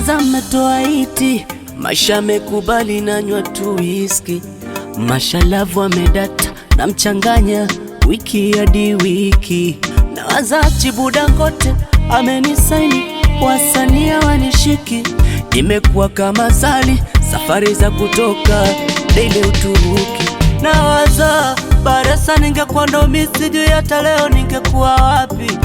Kwanza mmetoa iti, maisha mekubali nanywa tu whisky. Mashalavu amedata na mchanganya wiki hadi wiki. Nawaza Chibu Dangote amenisaini, wasanii wanishiki. Nimekuwa kama Sali, safari za kutoka daily Uturuki. Nawaza Baresa ningekuwa ndo misiju hata leo ningekuwa wapi?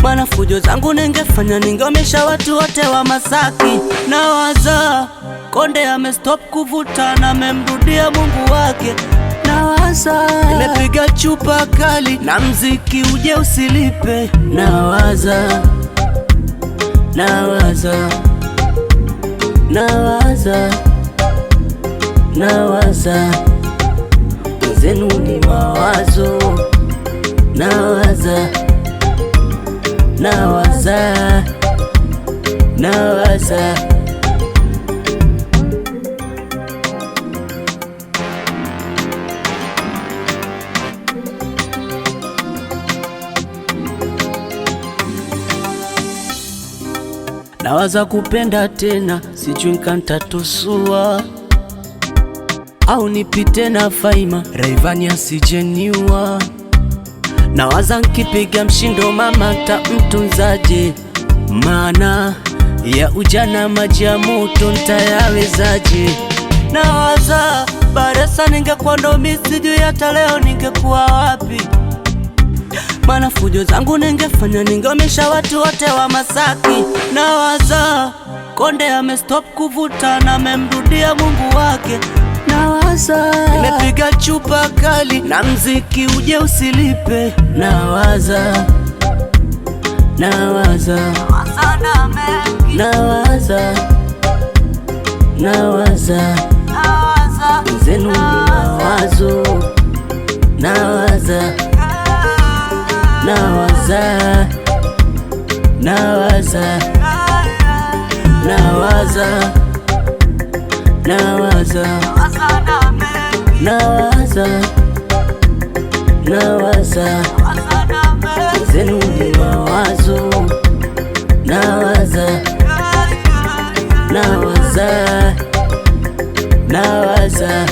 Mana fujo zangu ningefanya ningeomesha watu wote wa Masaki. Nawaza Konde amestop kuvuta na memrudia Mungu wake. Nawaza nimepiga chupa kali na mziki uje usilipe. Nawaza Nawaza Nawaza Nawaza zenu ni mawazo. Nawaza Nawaza Nawaza Nawaza kupenda tena, sijui nkantatusua au nipite na Faima, Rayvanny asijeniua. Nawaza nkipiga mshindo mama ntamtunzaje? Maana ya ujana maji ya moto ntayawezaje? Nawaza Baresa ningekuwa ndo misiju hata leo ningekuwa wapi? Mana fujo zangu ningefanya ningeomesha watu wote wa Masaki. Nawaza Konde amestop kuvuta na memrudia Mungu wake. Nawaza nimepiga chupa kali na mziki uje usilipe. Nawaza Nawaza Nawaza Nawaza zenu ni mawazo. Nawaza Nawaza Nawaza Nawaza Nawaza Nawaza Nawaza zenu ni mawazo. Nawaza Nawaza Nawaza